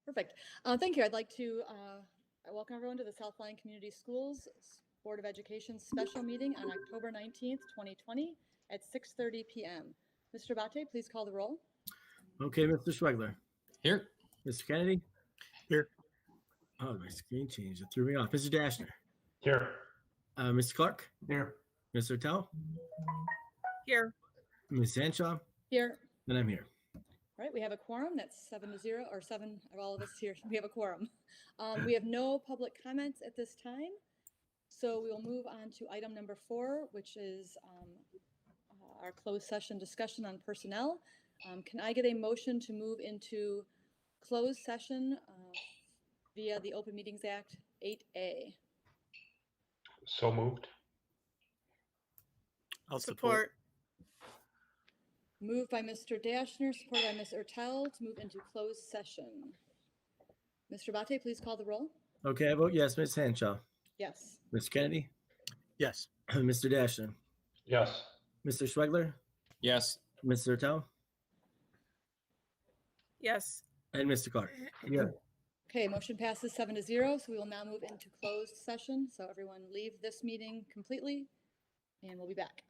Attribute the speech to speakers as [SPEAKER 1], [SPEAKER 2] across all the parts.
[SPEAKER 1] Perfect. Thank you. I'd like to welcome everyone to the Southline Community Schools Board of Education special meeting on October 19th, 2020 at 6:30 p.m. Mr. Abate, please call the roll.
[SPEAKER 2] Okay, Mr. Schwegler.
[SPEAKER 3] Here.
[SPEAKER 2] Mr. Kennedy.
[SPEAKER 3] Here.
[SPEAKER 2] Oh, my screen changed. It threw me off. Mr. Dashner.
[SPEAKER 3] Here.
[SPEAKER 2] Mr. Clark.
[SPEAKER 3] Here.
[SPEAKER 2] Mr. Tell.
[SPEAKER 4] Here.
[SPEAKER 2] Ms. Hanshaw.
[SPEAKER 1] Here.
[SPEAKER 2] And I'm here.
[SPEAKER 1] All right, we have a quorum. That's 7-0, or 7 of all of us here. We have a quorum. We have no public comments at this time. So we will move on to item number 4, which is our closed session discussion on personnel. Can I get a motion to move into closed session via the Open Meetings Act 8A?
[SPEAKER 3] So moved.
[SPEAKER 4] I'll support.
[SPEAKER 1] Moved by Mr. Dashner, supported by Ms. Ertel to move into closed session. Mr. Abate, please call the roll.
[SPEAKER 2] Okay, I vote yes. Ms. Hanshaw.
[SPEAKER 1] Yes.
[SPEAKER 2] Mr. Kennedy.
[SPEAKER 3] Yes.
[SPEAKER 2] Mr. Dashner.
[SPEAKER 3] Yes.
[SPEAKER 2] Mr. Schwegler.
[SPEAKER 3] Yes.
[SPEAKER 2] Mr. Tell.
[SPEAKER 4] Yes.
[SPEAKER 2] And Mr. Clark. Yeah.
[SPEAKER 1] Okay, motion passes 7-0, so we will now move into closed session. So everyone leave this meeting completely, and we'll be back.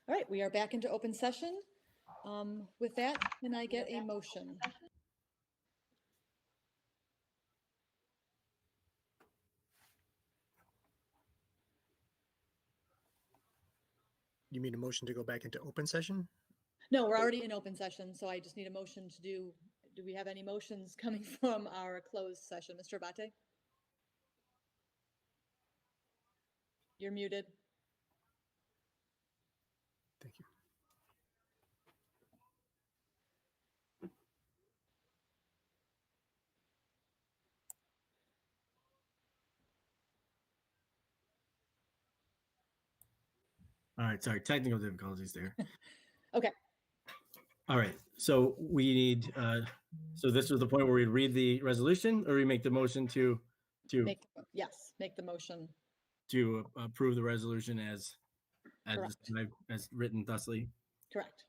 [SPEAKER 1] All right, we are back into open session. With that, can I get a motion?
[SPEAKER 5] You mean a motion to go back into open session?
[SPEAKER 1] No, we're already in open session, so I just need a motion to do we have any motions coming from our closed session? Mr. Abate? You're muted.
[SPEAKER 5] Thank you.
[SPEAKER 2] All right. Sorry. Technical difficulties there.
[SPEAKER 1] Okay.
[SPEAKER 2] All right. So we need, so this was the point where we read the resolution or we make the motion to
[SPEAKER 1] Make the motion.
[SPEAKER 2] to approve the resolution as
[SPEAKER 1] Correct.
[SPEAKER 2] described, as written thusly.
[SPEAKER 1] Correct.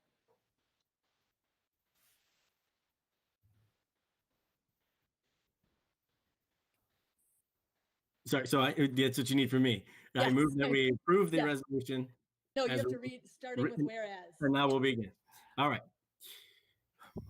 [SPEAKER 2] Sorry. So that's what you need from me. I
[SPEAKER 1] Yes.
[SPEAKER 2] move that we approve the
[SPEAKER 1] Yes.
[SPEAKER 2] resolution,
[SPEAKER 1] No, you
[SPEAKER 2] As
[SPEAKER 1] have to
[SPEAKER 2] written-
[SPEAKER 1] read, starting with
[SPEAKER 2] written-
[SPEAKER 1] whereas.
[SPEAKER 2] and now we'll begin. All right.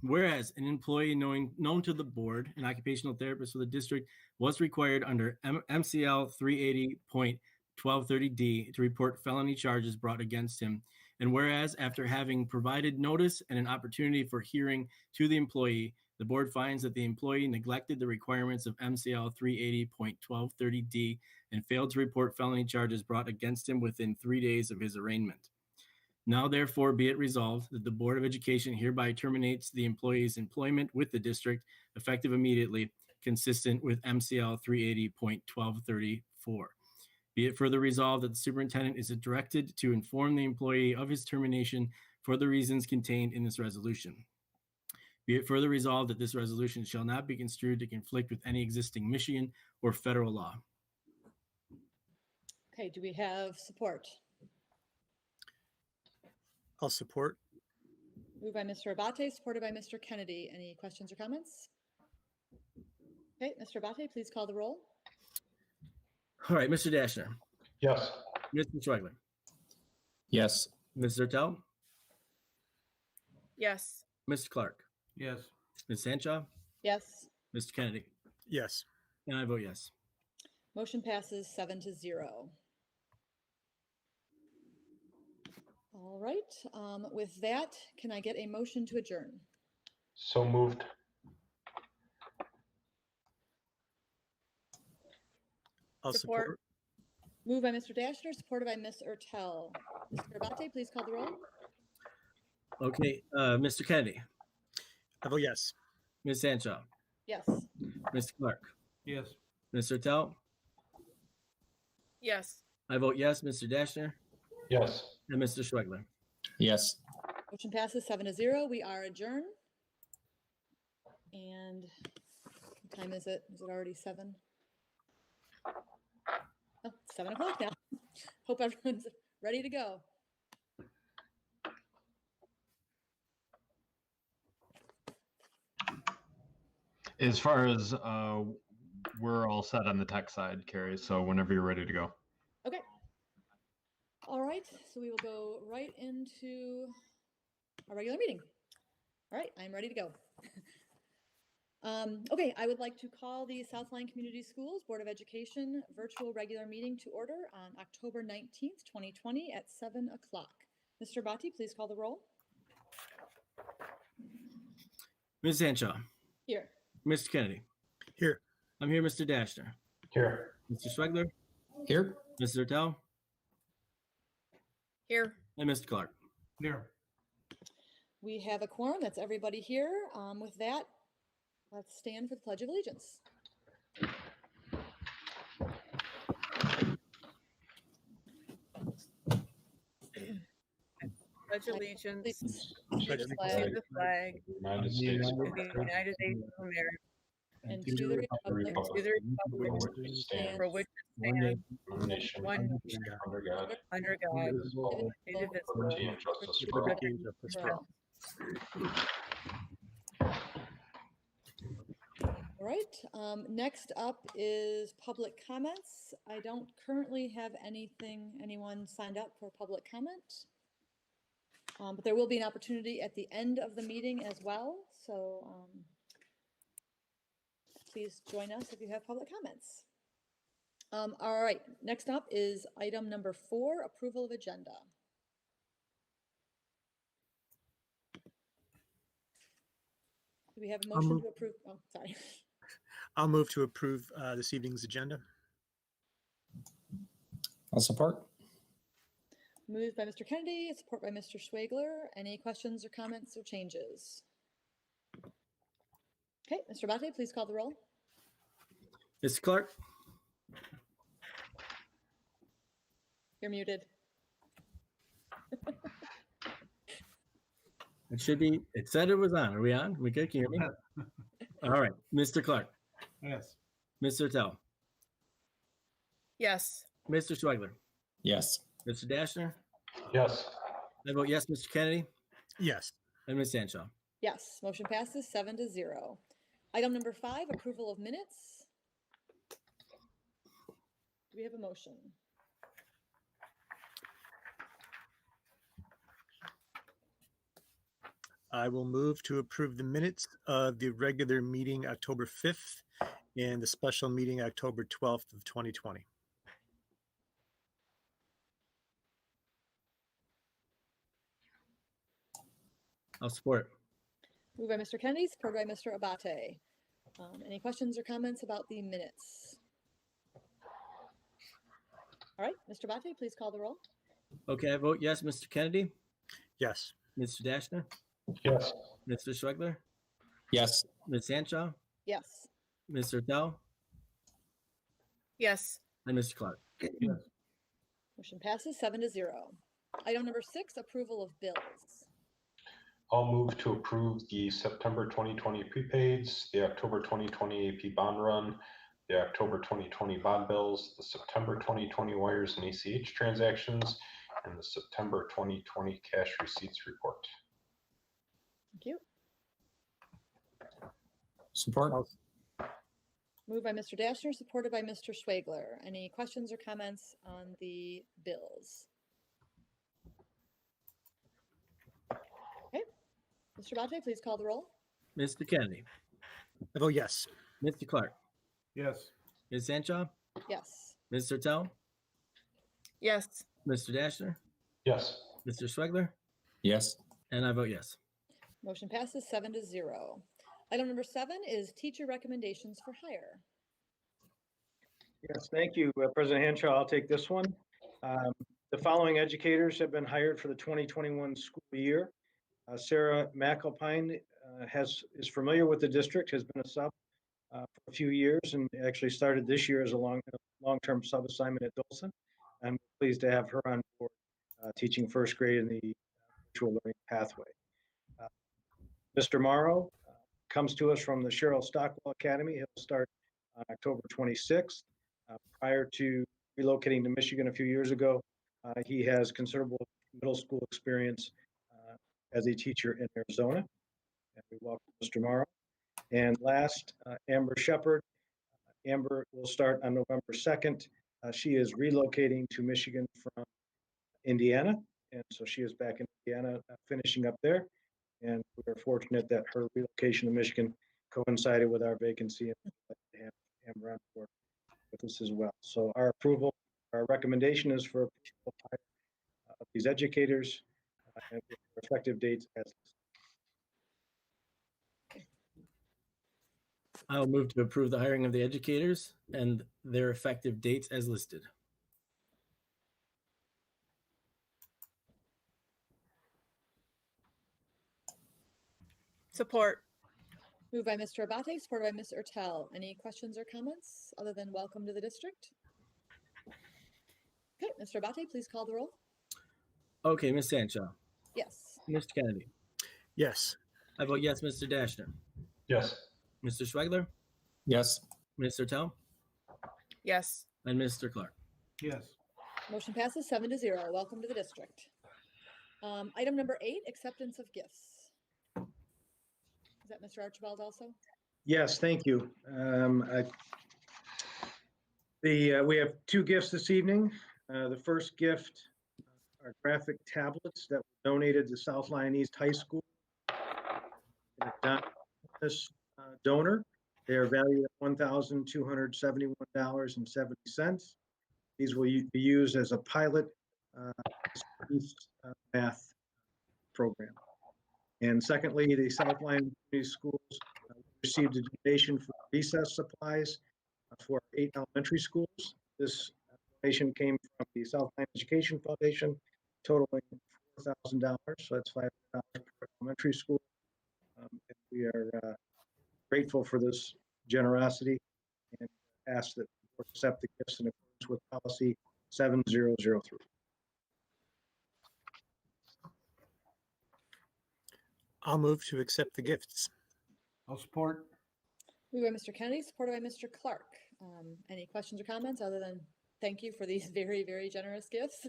[SPEAKER 2] Whereas an employee known to the board, an occupational therapist for the district, was required under MCL 380.1230D to report felony charges brought against him. And whereas after having provided notice and an opportunity for hearing to the employee, the board finds that the employee neglected the requirements of MCL 380.1230D and failed to report felony charges brought against him within 3 days of his arraignment. Now, therefore, be it resolved that the Board of Education hereby terminates the employee's employment with the district effective immediately, consistent with MCL 380.1234. Be it further resolved that the superintendent is directed to inform the employee of his termination for the reasons contained in this resolution. Be it further resolved that this resolution shall not be construed to conflict with any existing Michigan or federal law.
[SPEAKER 1] Okay, do we have support?
[SPEAKER 5] I'll support.
[SPEAKER 1] Moved by Mr. Abate, supported by Mr. Kennedy. Any questions or comments? Okay, Mr. Abate, please call the roll.
[SPEAKER 2] All right, Mr. Dashner,
[SPEAKER 3] Yes.
[SPEAKER 2] Mr. Schwegler,
[SPEAKER 3] Yes.
[SPEAKER 2] Ms. Zertel,
[SPEAKER 4] Yes.
[SPEAKER 2] Mr. Clark,
[SPEAKER 3] Yes.
[SPEAKER 2] Ms. Hanshaw,
[SPEAKER 1] Yes,
[SPEAKER 2] Mr. Kennedy,
[SPEAKER 5] Yes.
[SPEAKER 2] and I vote yes.
[SPEAKER 1] motion passes 7-0. All right, with that, can I get a motion to adjourn?
[SPEAKER 3] So moved.
[SPEAKER 5] I'll
[SPEAKER 4] Support.
[SPEAKER 5] support.
[SPEAKER 1] Moved by Mr. Dashner, supported by Ms. Ertel. Mr. Abate, please call the roll.
[SPEAKER 2] Okay, Mr. Kennedy,
[SPEAKER 5] I vote yes.
[SPEAKER 2] Ms. Hanshaw,
[SPEAKER 1] Yes,
[SPEAKER 2] Mr. Clark,
[SPEAKER 3] Yes.
[SPEAKER 2] Ms. Zertel,
[SPEAKER 4] Yes.
[SPEAKER 2] I vote yes. Mr. Dashner,
[SPEAKER 3] Yes.
[SPEAKER 2] and Mr. Schwegler.
[SPEAKER 3] Yes.
[SPEAKER 1] motion passes 7-0. We are adjourned. And what time is it? Is it already 7? Oh, 7 o'clock now. Hope everyone's ready to go.
[SPEAKER 6] As far as we're all set on the tech side, Carrie. So whenever you're ready to go.
[SPEAKER 1] Okay. All right, so we will go right into our regular meeting. All right, I'm ready to go. Okay, I would like to call the Southline Community Schools Board of Education virtual regular meeting to order on October 19th, 2020 at 7 o'clock. Mr. Abate, please call the roll.
[SPEAKER 2] Ms. Hanshaw,
[SPEAKER 1] Here.
[SPEAKER 2] Mr. Kennedy,
[SPEAKER 5] Here.
[SPEAKER 2] I'm here. Mr. Dashner,
[SPEAKER 3] Here.
[SPEAKER 2] Mr. Schwegler,
[SPEAKER 3] Here.
[SPEAKER 2] Ms. Zertel,
[SPEAKER 4] Here.
[SPEAKER 2] and Mr. Clark.
[SPEAKER 3] Here.
[SPEAKER 1] We have a quorum. That's everybody here. With that, let's stand for the Pledge of Allegiance.
[SPEAKER 4] Pledge allegiance
[SPEAKER 1] Allegiance
[SPEAKER 4] to
[SPEAKER 1] flag
[SPEAKER 4] the flag
[SPEAKER 3] United
[SPEAKER 4] of
[SPEAKER 3] States.
[SPEAKER 4] the United States of America
[SPEAKER 1] and to the republic
[SPEAKER 4] and to the republic
[SPEAKER 1] for
[SPEAKER 3] Stands
[SPEAKER 1] which
[SPEAKER 4] for which it stands,
[SPEAKER 3] one nation
[SPEAKER 4] one
[SPEAKER 3] nation, under God,
[SPEAKER 4] under God,
[SPEAKER 3] indivisible,
[SPEAKER 4] indivisible,
[SPEAKER 3] liberty and justice for all.
[SPEAKER 5] Liberty and justice for all.
[SPEAKER 1] All right, next up is public comments. I don't currently have anyone signed up for public comment. But there will be an opportunity at the end of the meeting as well, so please join us if you have public comments. All right, next up is item number 4, approval of agenda. Do we have a motion
[SPEAKER 5] move-
[SPEAKER 1] to approve? Oh, sorry.
[SPEAKER 5] I'll move to approve this evening's agenda.
[SPEAKER 7] I'll support.
[SPEAKER 1] Moved by Mr. Kennedy, support by Mr. Schwegler. Any questions or comments or changes? Okay, Mr. Abate, please call the roll.
[SPEAKER 2] Mr. Clark,
[SPEAKER 1] You're muted.
[SPEAKER 2] it said it was on. Are we on? We good? Can you hear me? All right. Mr. Clark,
[SPEAKER 3] Yes.
[SPEAKER 2] Mr. Tell,
[SPEAKER 4] Yes.
[SPEAKER 2] Mr. Schwegler,
[SPEAKER 7] Yes.
[SPEAKER 2] Mr. Dashner.
[SPEAKER 3] Yes.
[SPEAKER 2] I vote yes, Mr. Kennedy,
[SPEAKER 5] Yes.
[SPEAKER 2] and Ms. Sancho.
[SPEAKER 1] Yes, motion passes 7-0. Item number 5, approval of minutes. Do we have a motion?
[SPEAKER 5] I will move to approve the minutes of the regular meeting October 5th and the special meeting October 12th of 2020.
[SPEAKER 2] I'll support.
[SPEAKER 1] Moved by Mr. Kennedy, supported by Mr. Abate. Any questions or comments about the minutes? All right, Mr. Abate, please call the roll.
[SPEAKER 2] Okay, I vote yes, Mr. Kennedy,
[SPEAKER 5] Yes.
[SPEAKER 2] Mr. Dashner,
[SPEAKER 3] Yes.
[SPEAKER 2] Mr. Schwegler,
[SPEAKER 7] Yes.
[SPEAKER 2] Ms. Sancho,
[SPEAKER 1] Yes.
[SPEAKER 2] Mr. Tell,
[SPEAKER 4] Yes.
[SPEAKER 2] and Mr. Clark.
[SPEAKER 1] Motion passes 7-0. Item number 6, approval of bills.
[SPEAKER 3] I'll move to approve the September 2020 prepaids, the October 2020 AP bond run, the October 2020 bond bills, the September 2020 wires and ACH transactions, and the September 2020 cash receipts report.
[SPEAKER 1] Thank you.
[SPEAKER 7] Support.
[SPEAKER 1] Moved by Mr. Dashner, supported by Mr. Schwegler. Any questions or comments on the bills? Okay, Mr. Abate, please call the roll.
[SPEAKER 2] Mr. Kennedy,
[SPEAKER 5] I vote yes.
[SPEAKER 2] Mr. Clark,
[SPEAKER 3] Yes.
[SPEAKER 2] Ms. Sancho,
[SPEAKER 1] Yes.
[SPEAKER 2] Mr. Tell,
[SPEAKER 4] Yes.
[SPEAKER 2] Mr. Dashner,
[SPEAKER 3] Yes.
[SPEAKER 2] Mr. Schwegler,
[SPEAKER 7] Yes.
[SPEAKER 2] and I vote yes.
[SPEAKER 1] Motion passes 7-0. Item number 7 is teacher recommendations for hire.
[SPEAKER 8] Yes, thank you, President Hanshaw. I'll take this one. The following educators have been hired for the 2021 school year. Sarah McAlpine is familiar with the district, has been a sub for a few years, and actually started this year as a long-term sub assignment at Dawson. I'm pleased to have her on board teaching first grade in the virtual learning pathway. Mr. Morrow comes to us from the Cheryl Stockwell Academy. He'll start on October 26th. Prior to relocating to Michigan a few years ago, he has considerable middle school experience as a teacher in Arizona. And we welcome Mr. Morrow. And last, Amber Shepard. Amber will start on November 2nd. She is relocating to Michigan from Indiana. And so she is back in Indiana, finishing up there. And we are fortunate that her relocation to Michigan coincided with our vacancy and have Amber on board with us as well. So our recommendation is for approval of these educators and with effective dates as listed.
[SPEAKER 2] I will move to approve the hiring of the educators and their effective dates as listed.
[SPEAKER 4] Support.
[SPEAKER 1] Moved by Mr. Abate, supported by Ms. Ertel. Any questions or comments other than welcome to the district? Okay, Mr. Abate, please call the roll.
[SPEAKER 2] Okay, Ms. Sancho,
[SPEAKER 1] Yes.
[SPEAKER 2] Mr. Kennedy.
[SPEAKER 5] Yes.
[SPEAKER 2] I vote yes, Mr. Dashner,
[SPEAKER 3] Yes.
[SPEAKER 2] Mr. Schwegler,
[SPEAKER 7] Yes.
[SPEAKER 2] Mr. Tell,
[SPEAKER 4] Yes.
[SPEAKER 2] and Mr. Clark.
[SPEAKER 3] Yes.
[SPEAKER 1] Motion passes 7-0. Welcome to the district. Item number 8, acceptance of gifts. Is that Mr. Archibald also?
[SPEAKER 8] Yes, thank you. We have two gifts this evening. The first gift are graphic tablets that were donated to South Lyon East High School. And a anonymous, donor. They are valued at $1,271.70. These will be used as a pilot math program. And secondly, the South Lyon Community Schools received a donation for recess supplies for 8 elementary schools. This donation came from the South Lyon Education Foundation, totaling $4,000. So that's $500 per elementary school. And we are grateful for this generosity and ask that the board accept the gifts in accordance with policy 7003.
[SPEAKER 5] I'll move to accept the gifts.
[SPEAKER 7] I'll support.
[SPEAKER 1] Moved by Mr. Kennedy, supported by Mr. Clark. Any questions or comments other than thank you for these very, very generous gifts?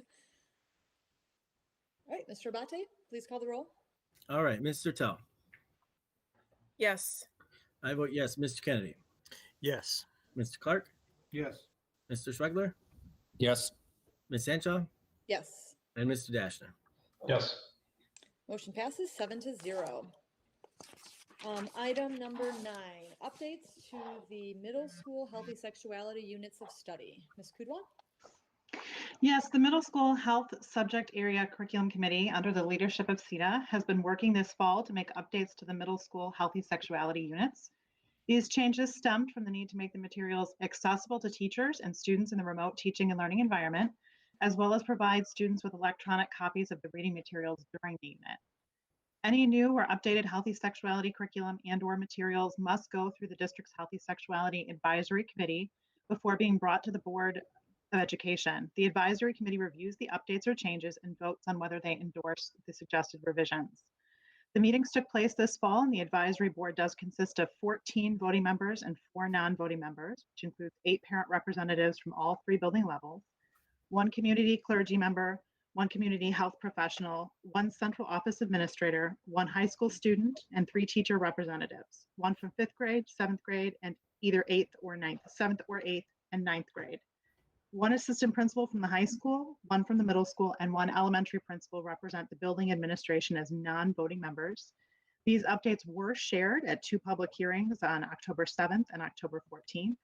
[SPEAKER 1] All right, Mr. Abate, please call the roll.
[SPEAKER 2] All right, Ms. Sertel.
[SPEAKER 4] Yes.
[SPEAKER 2] I vote yes. Mr. Kennedy.
[SPEAKER 5] Yes.
[SPEAKER 2] Mr. Clark.
[SPEAKER 7] Yes.
[SPEAKER 2] Mr. Schwegler.
[SPEAKER 7] Yes.
[SPEAKER 2] Ms. Sancho.
[SPEAKER 1] Yes.
[SPEAKER 2] And Mr. Dashner.
[SPEAKER 3] Yes.
[SPEAKER 1] Motion passes 7-0. Item number 9, updates to the middle school healthy sexuality units of study. Ms. Kudwa?
[SPEAKER 9] Yes, the Middle School Health Subject Area Curriculum Committee, under the leadership of CETA, has been working this fall to make updates to the middle school healthy sexuality units. These changes stemmed from the need to make the materials accessible to teachers and students in the remote teaching and learning environment, as well as provide students with electronic copies of the reading materials during the unit. Any new or updated healthy sexuality curriculum and/or materials must go through the district's Healthy Sexuality Advisory Committee before being brought to the Board of Education. The advisory committee reviews the updates or changes and votes on whether they endorse the suggested revisions. The meetings took place this fall, and the advisory board does consist of 14 voting members and 4 non-voting members, which includes 8 parent representatives from all 3 building levels, 1 community clergy member, 1 community health professional, 1 central office administrator, 1 high school student, and 3 teacher representatives, 1 from 5th grade, 7th grade, and either 8th or 9th, 7th or 8th, and 9th grade. 1 assistant principal from the high school, 1 from the middle school, and 1 elementary principal represent the building administration as non-voting members. These updates were shared at 2 public hearings on October 7th and October 14th.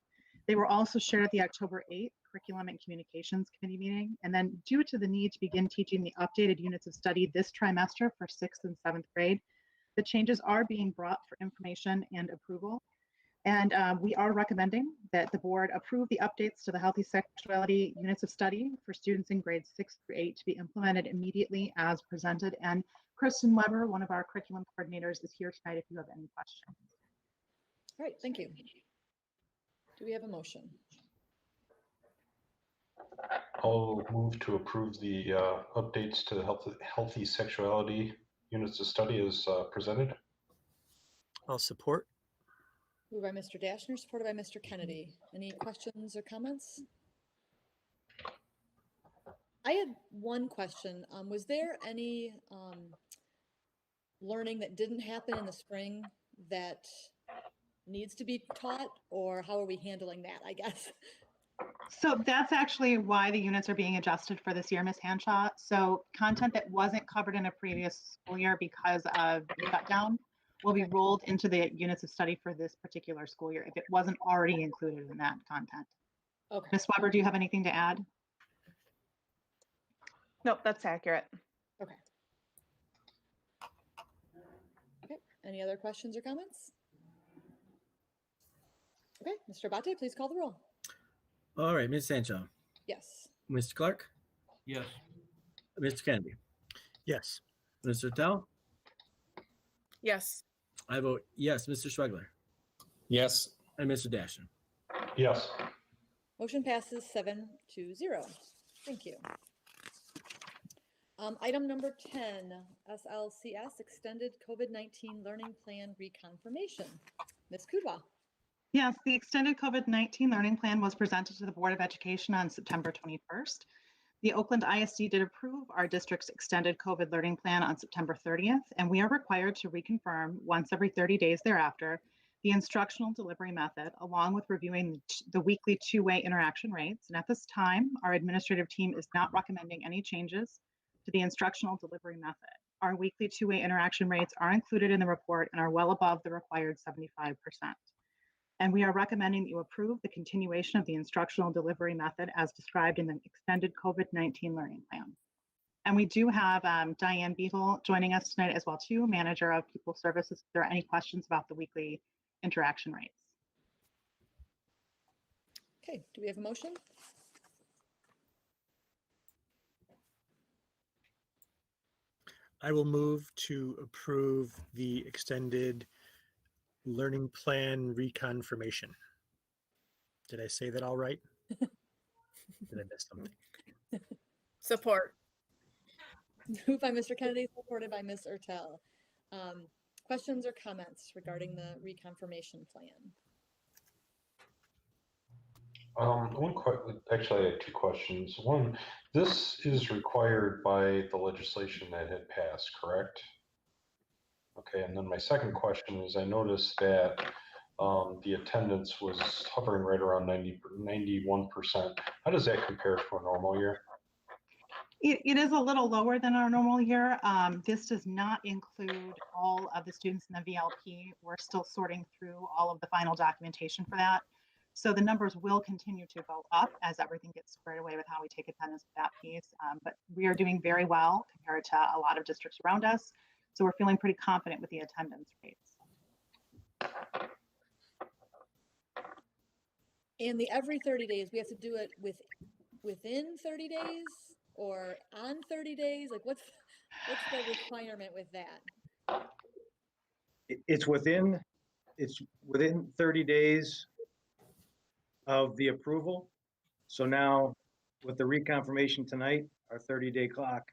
[SPEAKER 9] They were also shared at the October 8th Curriculum and Communications Committee meeting. And then, due to the need to begin teaching the updated units of study this trimester for 6th and 7th grade, the changes are being brought for information and approval. And we are recommending that the board approve the updates to the healthy sexuality units of study for students in grades 6 through 8 to be implemented immediately as presented. And Kristen Weber, one of our curriculum coordinators, is here tonight if you have any questions.
[SPEAKER 1] All right, thank you. Do we have a motion?
[SPEAKER 3] I'll move to approve the updates to the healthy sexuality units of study as presented.
[SPEAKER 5] I'll support.
[SPEAKER 1] Moved by Mr. Dashner, supported by Mr. Kennedy. Any questions or comments? I had one question. Was there any learning that didn't happen in the spring that needs to be taught, or how are we handling that, I guess?
[SPEAKER 9] So that's actually why the units are being adjusted for this year, Ms. Hanshaw. So content that wasn't covered in a previous school year because of the shutdown will be rolled into the units of study for this particular school year if it wasn't already included in that content.
[SPEAKER 1] Okay.
[SPEAKER 9] Ms. Weber, do you have anything to add?
[SPEAKER 4] Nope, that's accurate.
[SPEAKER 1] Okay. Okay, any other questions or comments? Okay, Mr. Abate, please call the roll.
[SPEAKER 2] All right, Ms. Sancho.
[SPEAKER 1] Yes.
[SPEAKER 2] Mr. Clark.
[SPEAKER 7] Yes.
[SPEAKER 2] Mr. Kennedy.
[SPEAKER 5] Yes.
[SPEAKER 2] Mr. Tell.
[SPEAKER 4] Yes.
[SPEAKER 2] I vote yes. Mr. Schwegler.
[SPEAKER 7] Yes.
[SPEAKER 2] And Mr. Dashner.
[SPEAKER 3] Yes.
[SPEAKER 1] Motion passes 7-0. Thank you. Item number 10, SLCS Extended COVID-19 Learning Plan Reconfirmation. Ms. Kudwa.
[SPEAKER 9] Yes, the extended COVID-19 learning plan was presented to the Board of Education on September 21st. The Oakland ISD did approve our district's extended COVID learning plan on September 30th, and we are required to reconfirm once every 30 days thereafter the instructional delivery method, along with reviewing the weekly 2-way interaction rates. And at this time, our administrative team is not recommending any changes to the instructional delivery method. Our weekly two-way interaction rates are included in the report and are well above the required 75%. And we are recommending that you approve the continuation of the instructional delivery method as described in the extended COVID-19 learning plan. And we do have Diane Beagle joining us tonight as well too, Manager of Pupil Services. If there are any questions about the weekly interaction rates.
[SPEAKER 1] Okay, do we have a motion?
[SPEAKER 5] I will move to approve the extended learning plan reconfirmation. Did I say that all right? Did I miss something?
[SPEAKER 4] Support.
[SPEAKER 1] Moved by Mr. Kennedy, supported by Ms. Ertel. Questions or comments regarding the reconfirmation plan?
[SPEAKER 3] Actually, I had two questions. One, this is required by the legislation that had passed, correct? Okay, and then my second question is, I noticed that the attendance was hovering right around 91%. How does that compare to a normal year?
[SPEAKER 9] It is a little lower than our normal year. This does not include all of the students in the VLP. We're still sorting through all of the final documentation for that. So the numbers will continue to go up as everything gets squared away with how we take attendance with that piece. But we are doing very well compared to a lot of districts around us. So we're feeling pretty confident with the attendance rates.
[SPEAKER 1] And the every 30 days, we have to do it within 30 days or on 30 days? Like what's the requirement with that?
[SPEAKER 8] It's within 30 days of the approval. So now with the reconfirmation tonight, our 30-day clock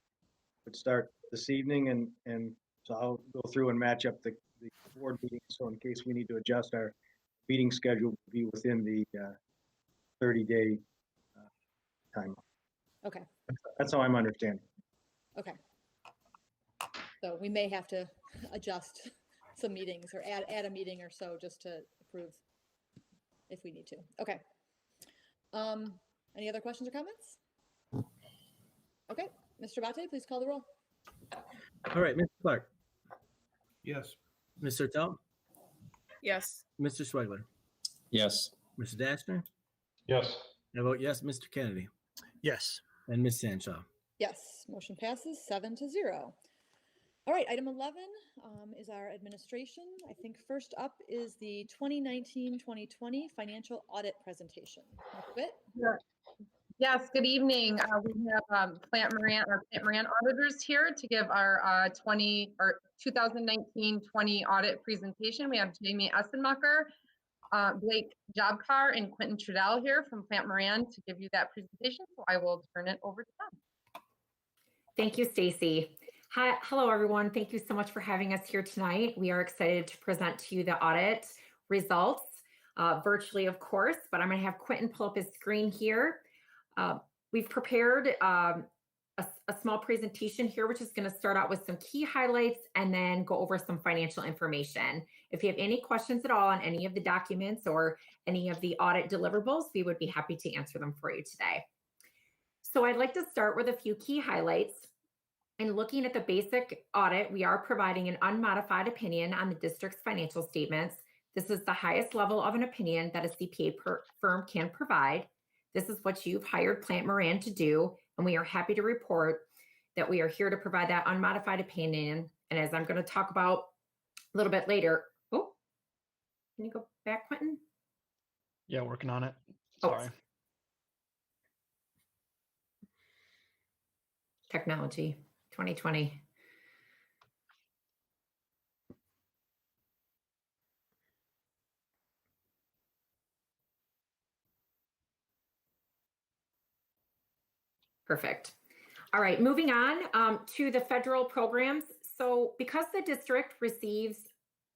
[SPEAKER 8] would start this evening, and so I'll go through and match up the board meetings. So in case we need to adjust our meeting schedule, will be within the 30-day time.
[SPEAKER 1] Okay,
[SPEAKER 8] That's how I'm understanding.
[SPEAKER 1] okay. So we may have to adjust some meetings or add a meeting or so just to approve if we need to. Okay. Any other questions or comments? Okay, Mr. Bate, please call the roll.
[SPEAKER 2] All right, Mr. Clark,
[SPEAKER 7] Yes.
[SPEAKER 2] Mr. Ertel,
[SPEAKER 4] Yes.
[SPEAKER 2] Mr. Schwegler,
[SPEAKER 7] Yes.
[SPEAKER 2] Mr. Dashner.
[SPEAKER 3] Yes.
[SPEAKER 2] I vote yes, Mr. Kennedy,
[SPEAKER 5] Yes.
[SPEAKER 2] and Ms. Sandshaw.
[SPEAKER 1] Yes, motion passes 7-0. All right, item 11 is our administration. I think first up is the 2019-2020 financial audit presentation. Ms. Witt?
[SPEAKER 10] Yes, good evening. We have Plant Moran, our Plant Moran auditors here to give our 2019-20 audit presentation. We have Jamie Essenmacher, Blake Jobcar, and Quentin Trudell here from Plant Moran to give you that presentation. So I will turn it over to them.
[SPEAKER 11] Thank you, Stacy. Hi, hello, everyone. Thank you so much for having us here tonight. We are excited to present to you the audit results virtually, of course, but I'm going to have Quentin pull up his screen here. We've prepared a small presentation here, which is going to start out with some key highlights and then go over some financial information. If you have any questions at all on any of the documents or any of the audit deliverables, we would be happy to answer them for you today. So I'd like to start with a few key highlights. In looking at the basic audit, we are providing an unmodified opinion on the district's financial statements. This is the highest level of an opinion that a CPA firm can provide. This is what you've hired Plant Moran to do, and we are happy to report that we are here to provide that unmodified opinion. And as I'm going to talk about a little bit later, oh, can you go back, Quentin?
[SPEAKER 6] Yeah, working on it.
[SPEAKER 11] Oh.
[SPEAKER 6] Sorry.
[SPEAKER 11] Technology 2020. Perfect. All right, moving on to the federal programs. So because the district receives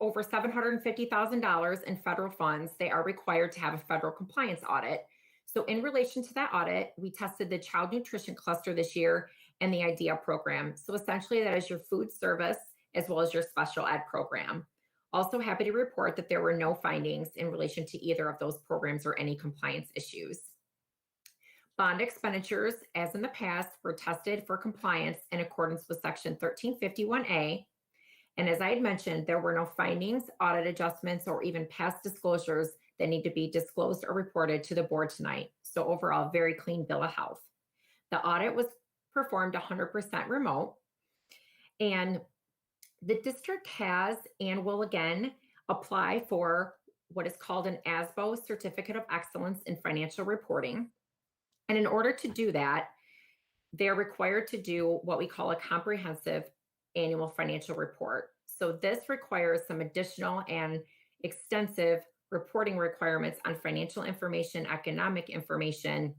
[SPEAKER 11] over $750,000 in federal funds, they are required to have a federal compliance audit. So in relation to that audit, we tested the child nutrition cluster this year and the IDEA program. So essentially that is your food service as well as your special ed program. Also happy to report that there were no findings in relation to either of those programs or any compliance issues. Bond expenditures, as in the past, were tested for compliance in accordance with Section 1351A. And as I had mentioned, there were no findings, audit adjustments, or even past disclosures that need to be disclosed or reported to the board tonight. So overall, very clean bill of health. The audit was performed 100% remote. And the district has and will again apply for what is called an ASBO Certificate of Excellence in Financial Reporting. And in order to do that, they're required to do what we call a comprehensive annual financial report. So this requires some additional and extensive reporting requirements on financial information, economic information,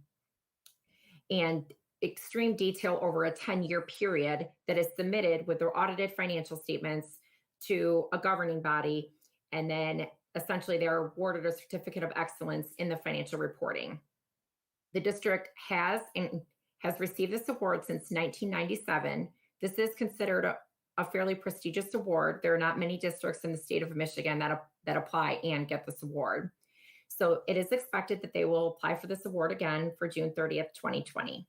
[SPEAKER 11] and extreme detail over a 10-year period that is submitted with their audited financial statements to a governing body. And then essentially they're awarded a certificate of excellence in the financial reporting. The district has received this award since 1997. This is considered a fairly prestigious award. There are not many districts in the state of Michigan that apply and get this award. So it is expected that they will apply for this award again for June 30th, 2020.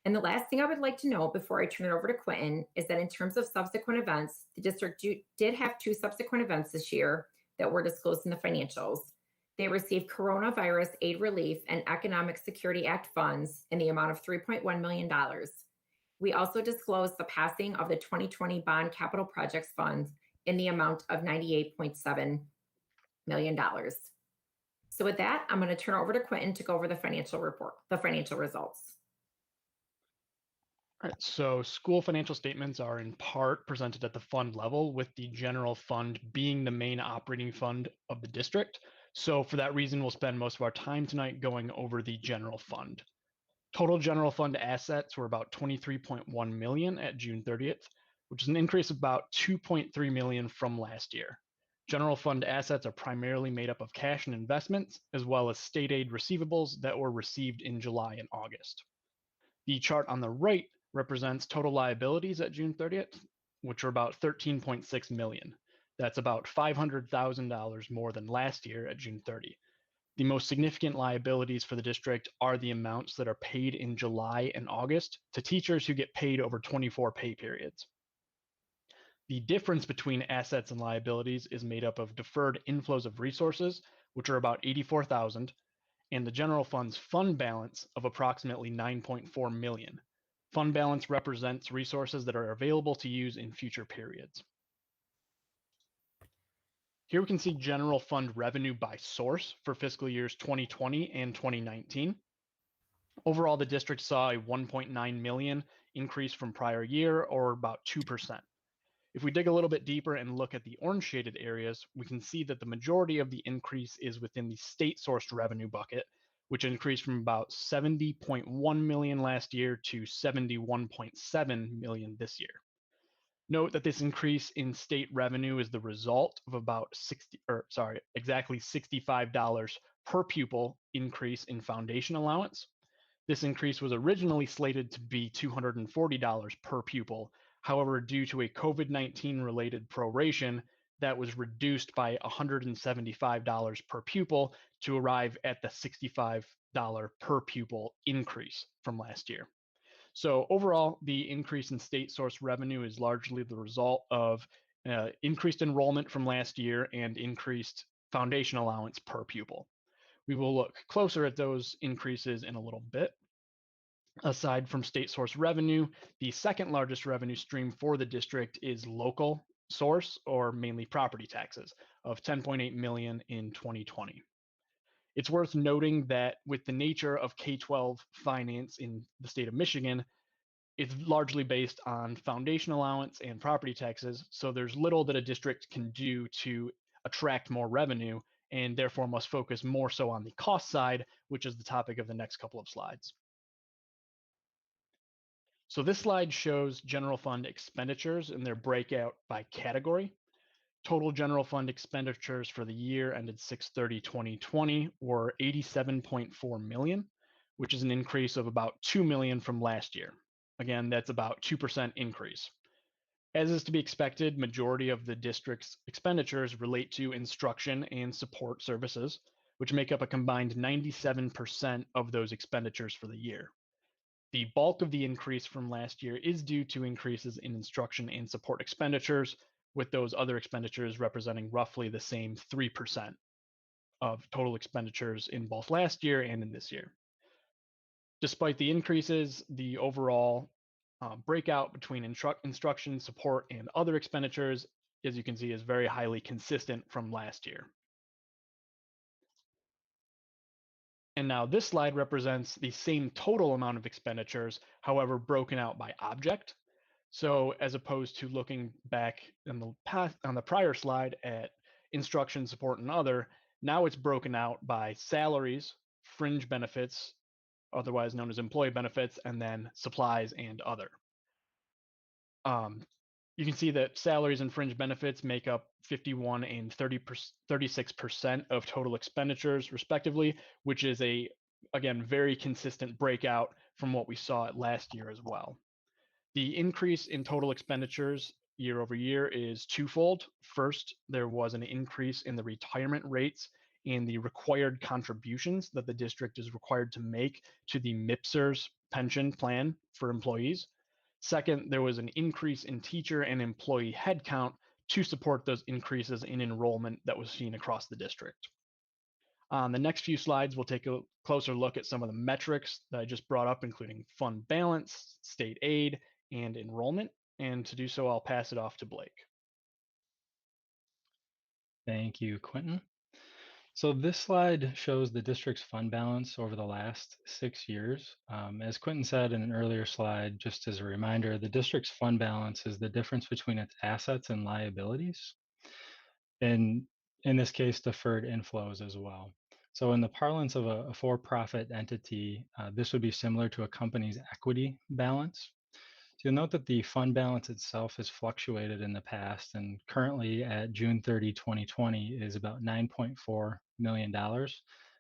[SPEAKER 11] And the last thing I would like to note before I turn it over to Quentin is that in terms of subsequent events, the district did have 2 subsequent events this year that were disclosed in the financials. They received Coronavirus Aid Relief and Economic Security Act funds in the amount of $3.1 million. We also disclosed the passing of the 2020 Bond Capital Projects Funds in the amount of $98.7 million. So with that, I'm going to turn it over to Quentin to go over the financial results.
[SPEAKER 12] All right, so school financial statements are in part presented at the fund level, with the general fund being the main operating fund of the district. So for that reason, we'll spend most of our time tonight going over the general fund. Total general fund assets were about 23.1 million at June 30th, which is an increase of about 2.3 million from last year. General fund assets are primarily made up of cash and investments, as well as state aid receivables that were received in July and August. The chart on the right represents total liabilities at June 30th, which are about 13.6 million. That's about $500,000 more than last year at June 30. The most significant liabilities for the district are the amounts that are paid in July and August to teachers who get paid over 24 pay periods. The difference between assets and liabilities is made up of deferred inflows of resources, which are about 84,000, and the general fund's fund balance of approximately 9.4 million. Fund balance represents resources that are available to use in future periods. Here we can see general fund revenue by source for fiscal years 2020 and 2019. Overall, the district saw a 1.9 million increase from prior year, or about 2%. If we dig a little bit deeper and look at the orange shaded areas, we can see that the majority of the increase is within the state sourced revenue bucket, which increased from about 70.1 million last year to 71.7 million this year. Note that this increase in state revenue is the result of about exactly $65 per pupil increase in foundation allowance. This increase was originally slated to be $240 per pupil. However, due to a COVID-19 related proration, that was reduced by $175 per pupil to arrive at the $65 per pupil increase from last year. So overall, the increase in state source revenue is largely the result of increased enrollment from last year and increased foundation allowance per pupil. We will look closer at those increases in a little bit. Aside from state source revenue, the second largest revenue stream for the district is local source, or mainly property taxes, of 10.8 million in 2020. It's worth noting that with the nature of K-12 finance in the state of Michigan, it's largely based on foundation allowance and property taxes, so there's little that a district can do to attract more revenue, and therefore must focus more so on the cost side, which is the topic of the next couple of slides. So this slide shows general fund expenditures and their breakout by category. Total general fund expenditures for the year ended 6/30/2020 were 87.4 million, which is an increase of about 2 million from last year. Again, that's about 2% increase. As is to be expected, majority of the district's expenditures relate to instruction and support services, which make up a combined 97% of those expenditures for the year. The bulk of the increase from last year is due to increases in instruction and support expenditures, with those other expenditures representing roughly the same 3% of total expenditures in both last year and in this year. Despite the increases, the overall breakout between instruction, support, and other expenditures, as you can see, is very highly consistent from last year. And now this slide represents the same total amount of expenditures, however, broken out by object. So as opposed to looking back in the past on the prior slide at instruction, support, and other, now it's broken out by salaries, fringe benefits, otherwise known as employee benefits, and then supplies and other. You can see that salaries and fringe benefits make up 51 and 36% of total expenditures, respectively, which is again, very consistent breakout from what we saw at last year as well. The increase in total expenditures year over year is twofold. First, there was an increase in the retirement rates and the required contributions that the district is required to make to the MIPSERS pension plan for employees. Second, there was an increase in teacher and employee headcount to support those increases in enrollment that was seen across the district. On the next few slides, we'll take a closer look at some of the metrics that I just brought up, including fund balance, state aid, and enrollment. And to do so, I'll pass it off to Blake.
[SPEAKER 13] Thank you, Quentin. So this slide shows the district's fund balance over the last 6 years. As Quentin said in an earlier slide, just as a reminder, the district's fund balance is the difference between its assets and liabilities. And in this case, deferred inflows as well. So in the parlance of a for-profit entity, this would be similar to a company's equity balance. So you'll note that the fund balance itself has fluctuated in the past, and currently at June 30, 2020 is about $9.4 million.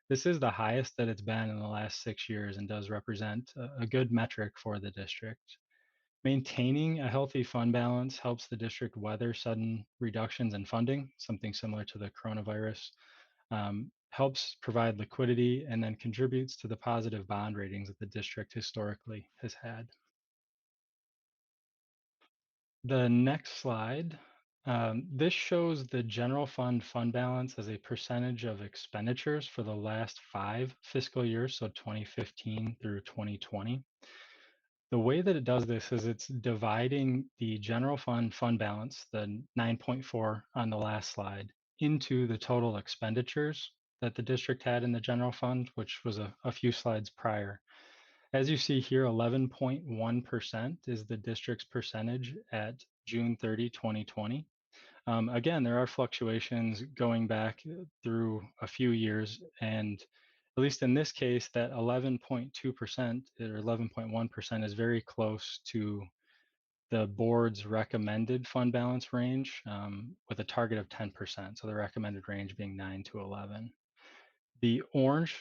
[SPEAKER 13] This is the highest that it's been in the last 6 years and does represent a good metric for the district. Maintaining a healthy fund balance helps the district weather sudden reductions in funding, something similar to the coronavirus, helps provide liquidity, and then contributes to the positive bond ratings that the district historically has had. The next slide, this shows the general fund balance as a percentage of expenditures for the last 5 fiscal years, so 2015 through 2020. The way that it does this is it's dividing the general fund balance, the 9.4 on the last slide, into the total expenditures that the district had in the general fund, which was a few slides prior. As you see here, 11.1% is the district's percentage at June 30, 2020. Again, there are fluctuations going back through a few years, and at least in this case, that 11.2% or 11.1% is very close to the board's recommended fund balance range with a target of 10%. So the recommended range being 9 to 11. The orange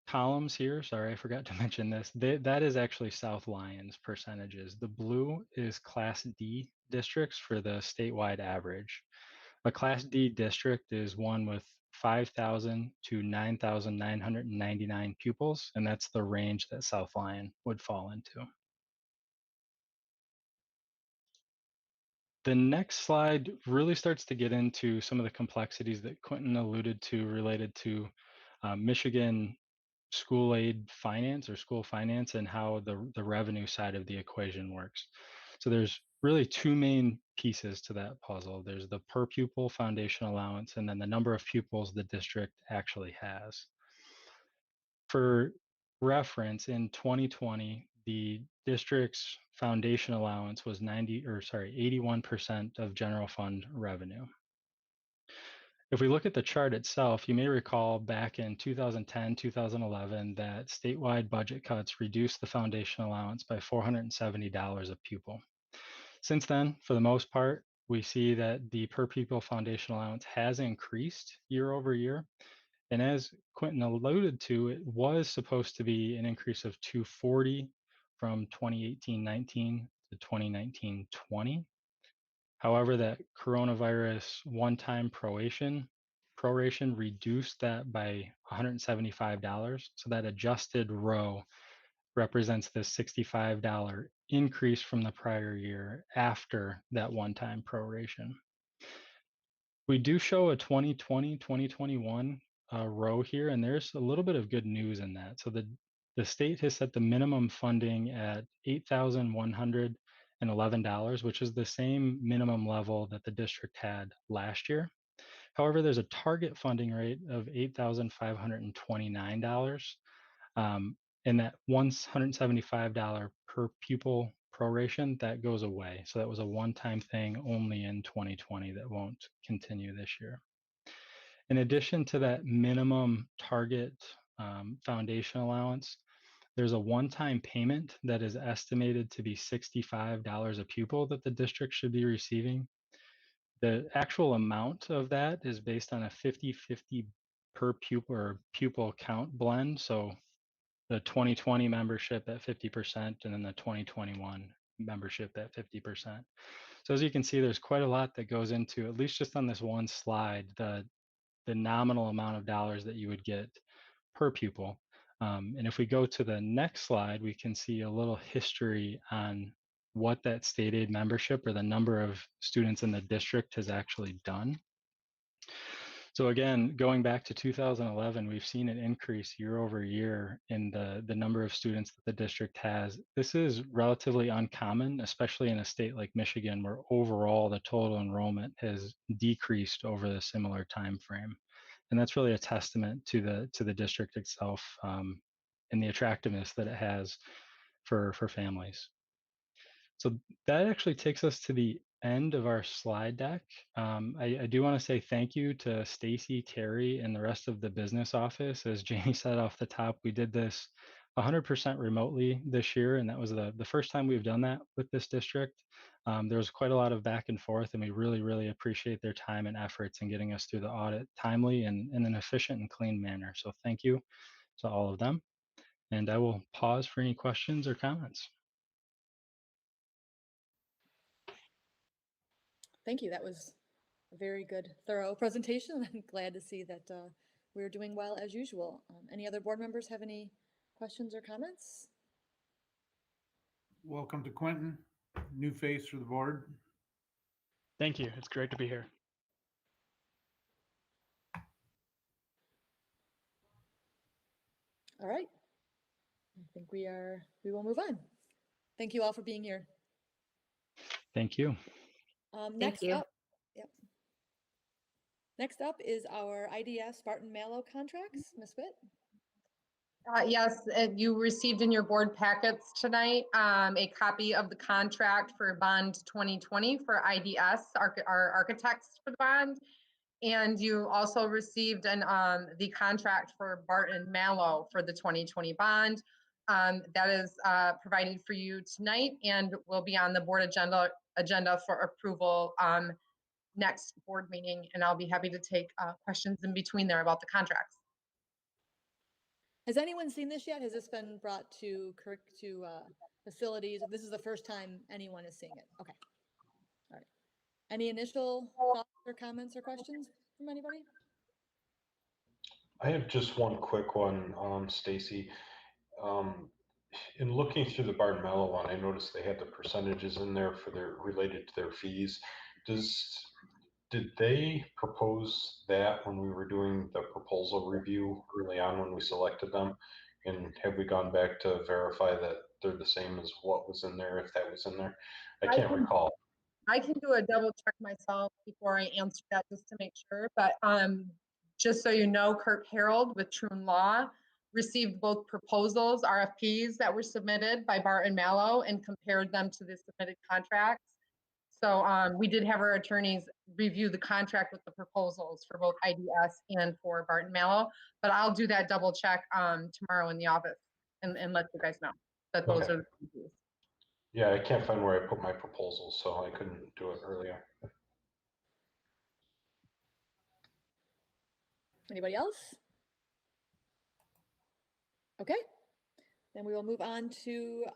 [SPEAKER 13] columns here, sorry, I forgot to mention this, that is actually South Lyons percentages. The blue is Class D districts for the statewide average. A Class D district is one with 5,000 to 9,999 pupils, and that's the range that South Lyon would fall into. The next slide really starts to get into some of the complexities that Quentin alluded to related to Michigan school aid finance or school finance and how the revenue side of the equation works. So there's really 2 main pieces to that puzzle. There's the per pupil foundation allowance and then the number of pupils the district actually has. For reference, in 2020, the district's foundation allowance was 81% of general fund revenue. If we look at the chart itself, you may recall back in 2010, 2011, that statewide budget cuts reduced the foundation allowance by $470 a pupil. Since then, for the most part, we see that the per pupil foundation allowance has increased year over year. And as Quentin alluded to, it was supposed to be an increase of $240 from 2018-19 to 2019-20. However, that coronavirus one-time proration proration reduced that by $175. So that adjusted row represents the $65 increase from the prior year after that one-time proration. We do show a 2020, 2021 row here, and there's a little bit of good news in that. So the state has set the minimum funding at $8,111, which is the same minimum level that the district had last year. However, there's a target funding rate of $8,529. And that $175 per pupil proration, that goes away. So that was a one-time thing only in 2020 that won't continue this year. In addition to that minimum target foundation allowance, there's a one-time payment that is estimated to be $65 a pupil that the district should be receiving. The actual amount of that is based on a 50-50 per pupil or pupil count blend. So the 2020 membership at 50% and then the 2021 membership at 50%. So as you can see, there's quite a lot that goes into, at least just on this one slide, the nominal amount of dollars that you would get per pupil. And if we go to the next slide, we can see a little history on what that state aid membership or the number of students in the district has actually done. So again, going back to 2011, we've seen an increase year over year in the number of students that the district has. This is relatively uncommon, especially in a state like Michigan, where overall the total enrollment has decreased over the similar time frame. And that's really a testament to the district itself and the attractiveness that it has for families. So that actually takes us to the end of our slide deck. I do want to say thank you to Stacy, Terry, and the rest of the business office. As Jamie said off the top, we did this 100% remotely this year, and that was the first time we've done that with this district. There was quite a lot of back and forth, and we really, really appreciate their time and efforts in getting us through the audit timely and in an efficient and clean manner. So thank you to all of them. And I will pause for any questions or comments.
[SPEAKER 1] Thank you. That was a very good, thorough presentation. I'm glad to see that we're doing well as usual. Any other board members have any questions or comments?
[SPEAKER 7] Welcome to Quentin, new face for the board.
[SPEAKER 12] Thank you. It's great to be here.
[SPEAKER 1] All right. I think we will move on. Thank you all for being here.
[SPEAKER 13] Thank you.
[SPEAKER 1] Next
[SPEAKER 11] you.
[SPEAKER 1] up, yep. Next up is our IDS Barton Mallow contracts. Ms. Witt.
[SPEAKER 10] Yes, you received in your board packets tonight a copy of the contract for Bond 2020 for IDS, our architects for the bond. And you also received the contract for Barton Mallow for the 2020 bond. That is provided for you tonight and will be on the board agenda for approval next board meeting. And I'll be happy to take questions in between there about the contracts.
[SPEAKER 1] Has anyone seen this yet? Has this been brought to facilities? This is the first time anyone is seeing it. Okay. All right. Any initial thoughts or comments or questions from anybody?
[SPEAKER 3] I have just one quick one, Stacy. In looking through the Barton Mallow one, I noticed they had the percentages in there for related to their fees. Did they propose that when we were doing the proposal review early on when we selected them? And have we gone back to verify that they're the same as what was in there, if that was in there? I can't recall.
[SPEAKER 10] I can do a double check myself before I answer that just to make sure. But just so you know, Kirk Harold with Troon Law received both proposals, RFPs that were submitted by Barton Mallow and compared them to the submitted contracts. So we did have our attorneys review the contract with the proposals for both IDS and for Barton Mallow, but I'll do that double check tomorrow in the office and let you guys know that those are the reviews.
[SPEAKER 3] Yeah, I can't find where I put my proposals, so I couldn't do it earlier.
[SPEAKER 1] Anybody else? Okay, then we will move on to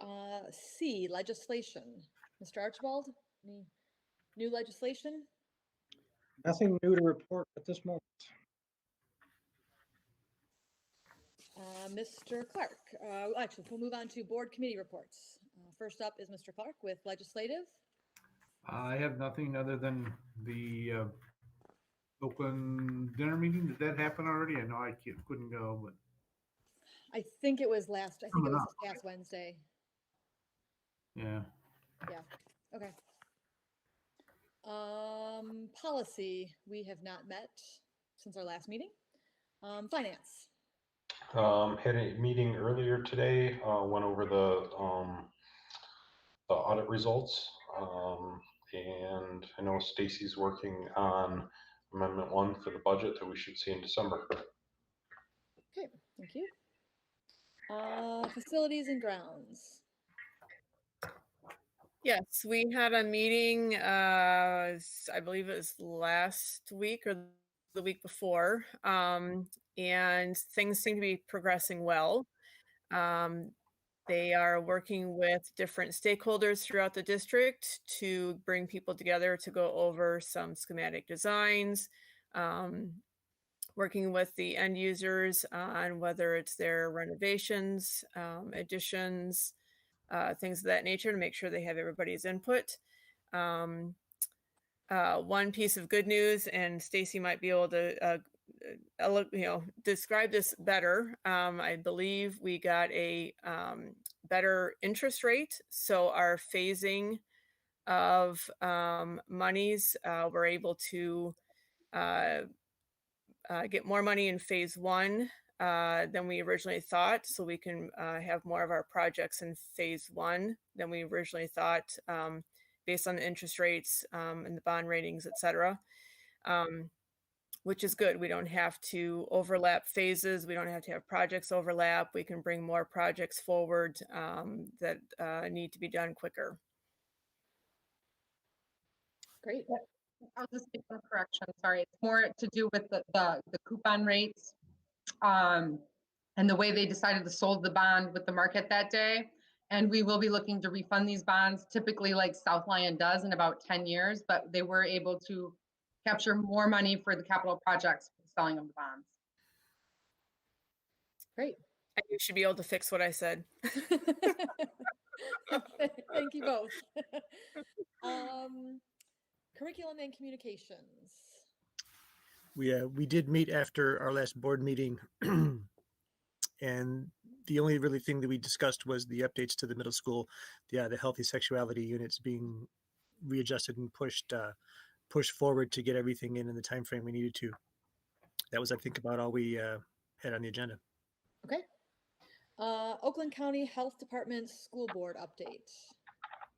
[SPEAKER 1] C, legislation. Mr. Archibald, any new legislation?
[SPEAKER 8] Nothing new to report at this moment.
[SPEAKER 1] Mr. Clark, actually, we'll move on to board committee reports. First up is Mr. Clark with legislative.
[SPEAKER 7] I have nothing other than the Oakland dinner meeting. Did that happen already? I know I couldn't go, but
[SPEAKER 1] I think it was this past Wednesday.
[SPEAKER 7] yeah.
[SPEAKER 1] Yeah, okay. Policy, we have not met since our last meeting. Finance.
[SPEAKER 3] Had a meeting earlier today, went over the audit results. And I know Stacy's working on Amendment 1 for the budget that we should see in December.
[SPEAKER 1] Okay, thank you. Facilities and grounds.
[SPEAKER 4] Yes, we had a meeting, I believe it was last week or the week before, and things seem to be progressing well. They are working with different stakeholders throughout the district to bring people together to go over some schematic designs, working with the end users on whether it's their renovations, additions, things of that nature to make sure they have everybody's input. One piece of good news, and Stacy might be able to describe this better. I believe we got a better interest rate, so our phasing of monies, we're able to get more money in phase 1 than we originally thought, so we can have more of our projects in phase 1 than we originally thought, based on the interest rates and the bond ratings, etc. Which is good. We don't have to overlap phases. We don't have to have projects overlap. We can bring more projects forward that need to be done quicker.
[SPEAKER 1] Great.
[SPEAKER 10] I'll just make one correction. Sorry, it's more to do with the coupon rates and the way they decided to sold the bond with the market that day. And we will be looking to refund these bonds, typically like South Lyon does in about 10 years, but they were able to capture more money for the capital projects for the selling of the bonds.
[SPEAKER 1] Great.
[SPEAKER 4] And you should be able to fix what I said.
[SPEAKER 1] Thank you both. Curriculum and communications.
[SPEAKER 5] We did meet after our last board meeting, and the only really thing that we discussed was the updates to the middle school, the healthy sexuality units being readjusted and pushed forward to get everything in the time frame we needed to. That was, I think, about all we had on the agenda.
[SPEAKER 1] Okay. Oakland County Health Department School Board update.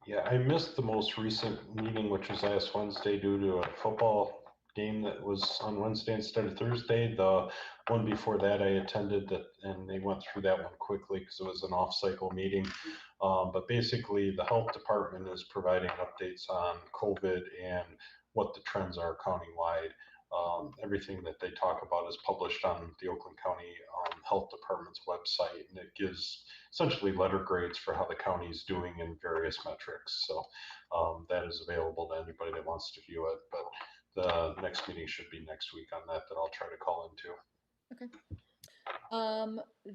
[SPEAKER 3] Yeah, I missed the most recent meeting, which was last Wednesday due to a football game that was on Wednesday instead of Thursday. The one before that I attended that, and they went through that one quickly because it was an off-cycle meeting. But basically, the health department is providing updates on COVID and what the trends are countywide. Everything that they talk about is published on the Oakland County Health Department's website, and it gives essentially letter grades for how the county is doing in various metrics. So that is available to anybody that wants to view it. But the next meeting should be next week on that I'll try to call into.
[SPEAKER 1] Okay.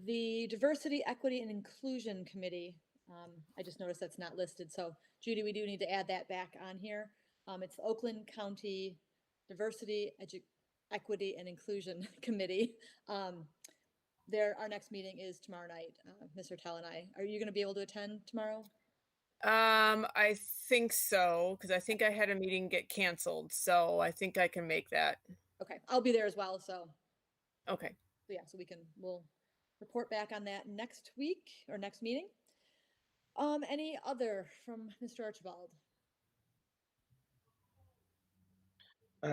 [SPEAKER 1] The Diversity, Equity, and Inclusion Committee. I just noticed that's not listed. So Judy, we do need to add that back on here. It's the Oakland County Diversity, Equity, and Inclusion Committee. Our next meeting is tomorrow night. Ms. Hertel and I. Are you going to be able to attend tomorrow?
[SPEAKER 4] I think so, because I think I had a meeting get canceled, so I think I can make that.
[SPEAKER 1] Okay, I'll be there as well. So.
[SPEAKER 4] Okay.
[SPEAKER 1] So yeah, so we'll report back on that next week or next meeting. Any other from Mr. Archibald?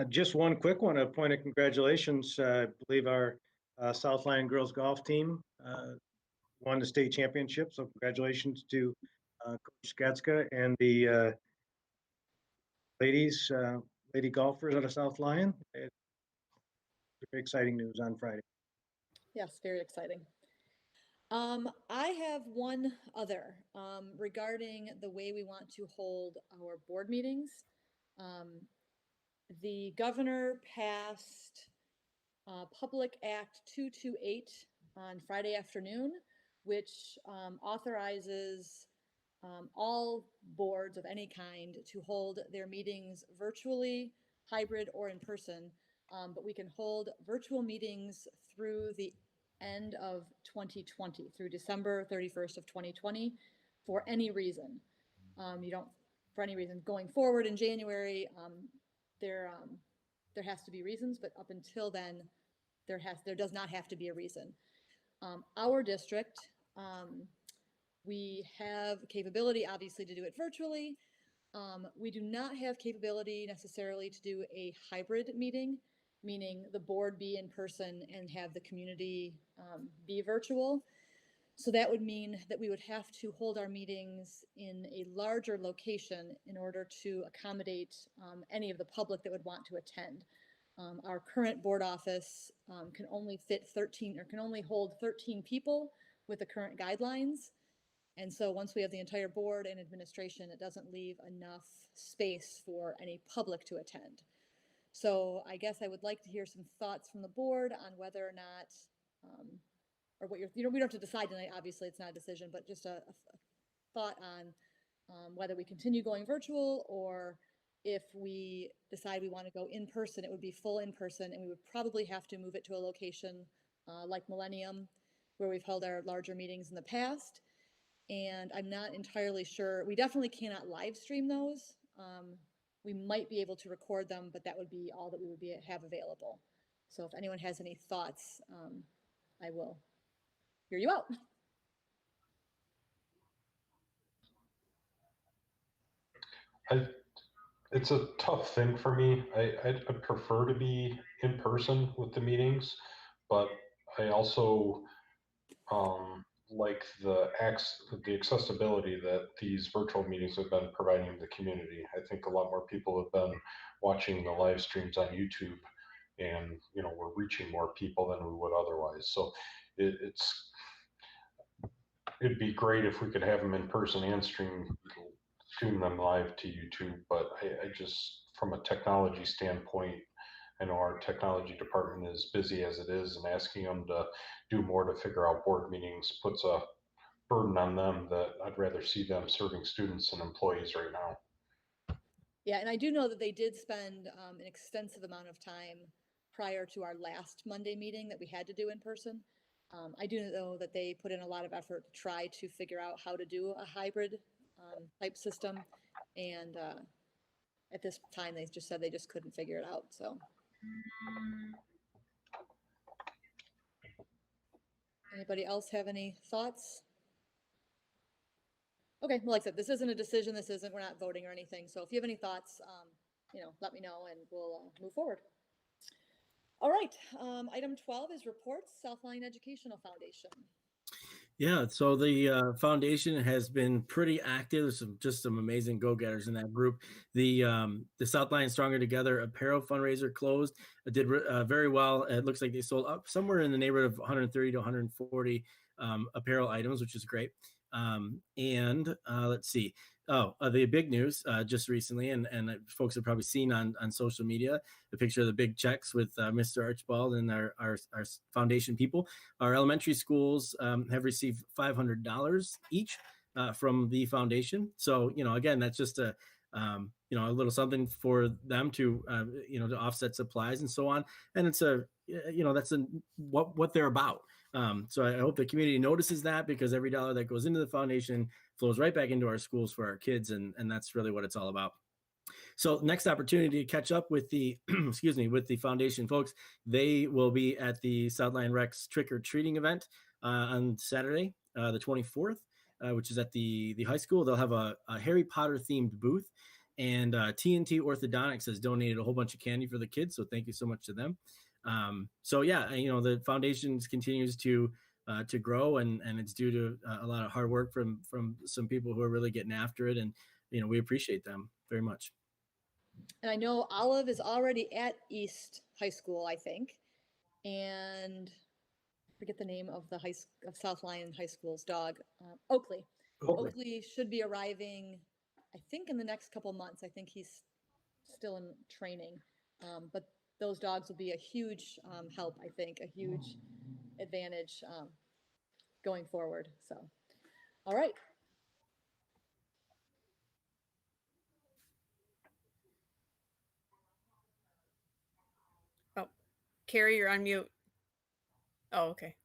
[SPEAKER 8] Just one quick one, a point of congratulations. I believe our South Lyon girls golf team won the state championship. So congratulations to Coach Skatska and the lady golfers out of South Lyon. It's very exciting news on Friday.
[SPEAKER 1] Yes, very exciting. I have one other regarding the way we want to hold our board meetings. The governor passed Public Act 228 on Friday afternoon, which authorizes all boards of any kind to hold their meetings virtually, hybrid, or in person. But we can hold virtual meetings through the end of 2020, through December 31st of 2020, for any reason. You don't, for any reason, going forward in January, there has to be reasons, but up until then, there does not have to be a reason. Our district, we have capability, obviously, to do it virtually. We do not have capability necessarily to do a hybrid meeting, meaning the board be in person and have the community be virtual. So that would mean that we would have to hold our meetings in a larger location in order to accommodate any of the public that would want to attend. Our current board office can only fit 13 or can only hold 13 people with the current guidelines. And so once we have the entire board and administration, it doesn't leave enough space for any public to attend. So I guess I would like to hear some thoughts from the board on whether or not, or what we don't have to decide tonight, obviously it's not a decision, but just a thought on whether we continue going virtual, or if we decide we want to go in person, it would be full in person, and we would probably have to move it to a location like Millennium, where we've held our larger meetings in the past. And I'm not entirely sure. We definitely cannot live stream those. We might be able to record them, but that would be all that we would have available. So if anyone has any thoughts, I will hear you out.
[SPEAKER 3] It's a tough thing for me. I'd prefer to be in person with the meetings, but I also like the accessibility that these virtual meetings have been providing the community. I think a lot more people have been watching the live streams on YouTube, and we're reaching more people than we would otherwise. So it'd be great if we could have them in person and stream them live to YouTube. But I just, from a technology standpoint, I know our technology department is busy as it is, and asking them to do more to figure out board meetings puts a burden on them that I'd rather see them serving students and employees right now.
[SPEAKER 1] Yeah, and I do know that they did spend an extensive amount of time prior to our last Monday meeting that we had to do in person. I do know that they put in a lot of effort to try to figure out how to do a hybrid type system. And at this time, they just said they just couldn't figure it out, so. Anybody else have any thoughts? Okay, well, like I said, this isn't a decision. We're not voting or anything. So if you have any thoughts, let me know and we'll move forward. All right, item 12 is reports, Southline Educational Foundation.
[SPEAKER 2] Yeah, so the foundation has been pretty active. Just some amazing go-getters in that group. The Southline Stronger Together apparel fundraiser closed. It did very well. It looks like they sold up somewhere in the neighborhood of 130 to 140 apparel items, which is great. Let's see. The big news just recently, and folks have probably seen on social media, the picture of the big checks with Mr. Archibald and our foundation people. Our elementary schools have received $500 each from the foundation. So, again, that's just a little something for them to, to offset supplies and so on. And it's that's what they're about. So I hope the community notices that, because every dollar that goes into the foundation flows right back into our schools for our kids. And that's really what it's all about. So next opportunity to catch up with the, with the foundation folks. They will be at the Southline Rex trick or treating event on Saturday, the 24th, which is at the high school. They'll have a Harry Potter themed booth, and TNT Orthodontics has donated a whole bunch of candy for the kids. So thank you so much to them. So yeah, the foundation continues to grow, and it's due to a lot of hard work from some people who are really getting after it. And, we appreciate them very much.
[SPEAKER 1] And I know Olive is already at East High School, I think. And I forget the name of the of Southline High School's dog, Oakley. Oakley should be arriving, I think, in the next couple months. I think he's still in training, but those dogs will be a huge help, I think, a huge advantage going forward. So, all right.
[SPEAKER 4] Oh, Carrie, you're on mute. Oh, okay.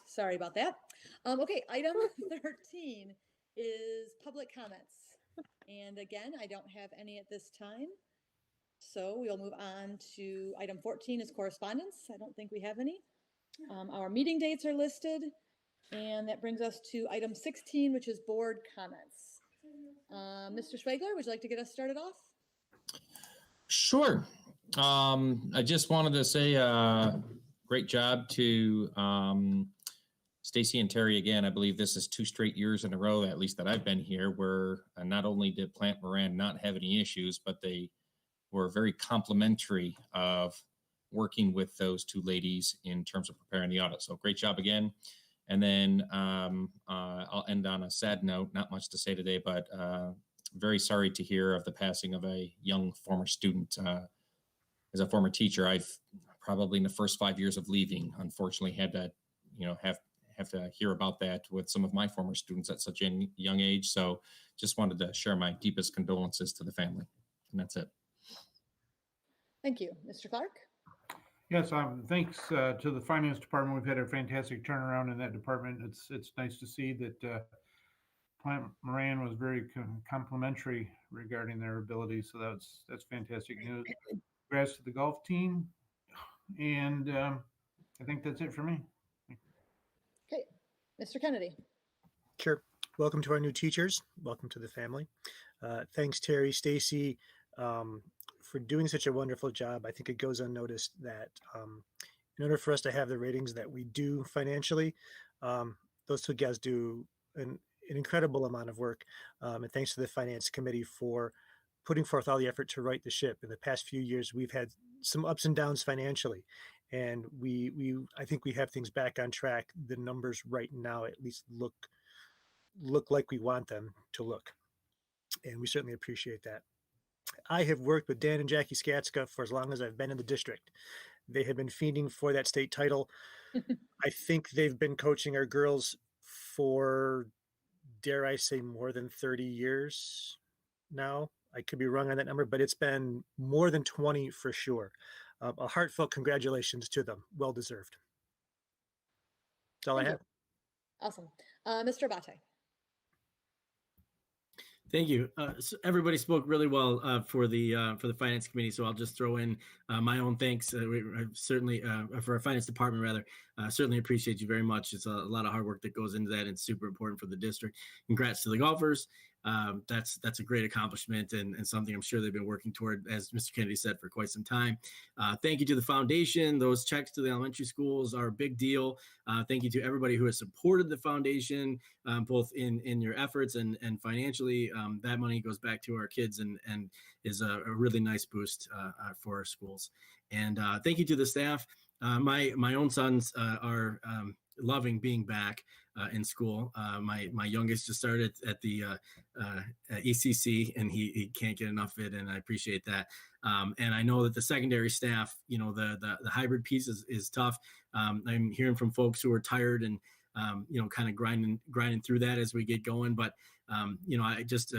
[SPEAKER 1] Sorry about that. Okay, item 13 is public comments. And again, I don't have any at this time. So we'll move on to item 14 is correspondence. I don't think we have any. Our meeting dates are listed. And that brings us to item 16, which is board comments. Mr. Schwegler, would you like to get us started off?
[SPEAKER 14] Sure. I just wanted to say great job to Stacy and Terry again. I believe this is 2 straight years in a row, at least that I've been here, where not only did Plant Moran not have any issues, but they were very complimentary of working with those 2 ladies in terms of preparing the audit. So great job again. And then I'll end on a sad note, not much to say today, but very sorry to hear of the passing of a young former student. As a former teacher, I've probably in the first 5 years of leaving, unfortunately had to, have to hear about that with some of my former students at such a young age. So just wanted to share my deepest condolences to the family. And that's it.
[SPEAKER 1] Thank you. Mr. Clark?
[SPEAKER 7] Yes, thanks to the finance department. We've had a fantastic turnaround in that department. It's nice to see that Plant Moran was very complimentary regarding their ability. So that's fantastic news. Congrats to the golf team. And I think that's it for me.
[SPEAKER 1] Okay, Mr. Kennedy.
[SPEAKER 5] Sure. Welcome to our new teachers. Welcome to the family. Thanks, Terry, Stacy, for doing such a wonderful job. I think it goes unnoticed that in order for us to have the ratings that we do financially, those 2 guys do an incredible amount of work. And thanks to the finance committee for putting forth all the effort to right the ship. In the past few years, we've had some ups and downs financially, and I think we have things back on track. The numbers right now at least look like we want them to look, and we certainly appreciate that. I have worked with Dan and Jackie Skatska for as long as I've been in the district. They have been fiending for that state title. I think they've been coaching our girls for, dare I say, more than 30 years now. I could be wrong on that number, but it's been more than 20 for sure. A heartfelt congratulations to them. Well deserved. That's all I have.
[SPEAKER 1] Awesome. Mr. Abate.
[SPEAKER 2] Thank you. So everybody spoke really well for the finance committee. So I'll just throw in my own thanks. Certainly for our finance department, rather. Certainly appreciate you very much. It's a lot of hard work that goes into that, and super important for the district. Congrats to the golfers. That's a great accomplishment and something I'm sure they've been working toward, as Mr. Kennedy said, for quite some time. Thank you to the foundation. Those checks to the elementary schools are a big deal. Thank you to everybody who has supported the foundation, both in your efforts and financially. That money goes back to our kids and is a really nice boost for our schools. And thank you to the staff. My own sons are loving being back in school. My youngest just started at the ECC, and he can't get enough of it, and I appreciate that. And I know that the secondary staff, the hybrid piece is tough. I'm hearing from folks who are tired and kind of grinding through that as we get going. But I just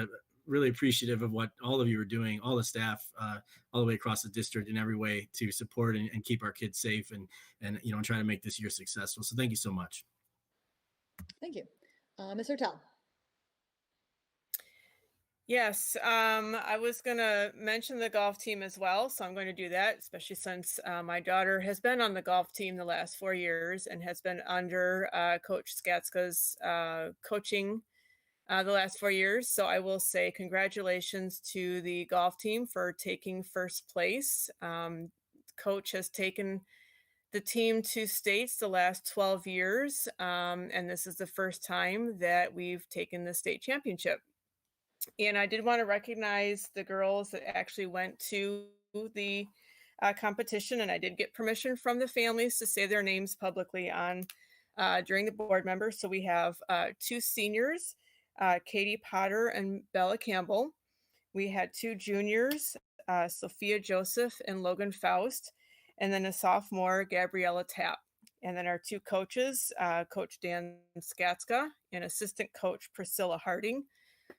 [SPEAKER 2] really appreciative of what all of you are doing, all the staff, all the way across the district in every way to support and keep our kids safe and try to make this year successful. So thank you so much.
[SPEAKER 1] Thank you. Ms. Hertel.
[SPEAKER 4] Yes, I was going to mention the golf team as well, so I'm going to do that, especially since my daughter has been on the golf team the last 4 years and has been under Coach Skatska's coaching the last 4 years. So I will say congratulations to the golf team for taking first place. Coach has taken the team to states the last 12 years, and this is the first time that we've taken the state championship. And I did want to recognize the girls that actually went to the competition, and I did get permission from the families to say their names publicly on during the board members. So we have 2 seniors, Katie Potter and Bella Campbell. We had 2 juniors, Sophia Joseph and Logan Faust, and then a sophomore, Gabriella Tapp. And then our two coaches, Coach Dan Skatska and assistant coach Priscilla Harding,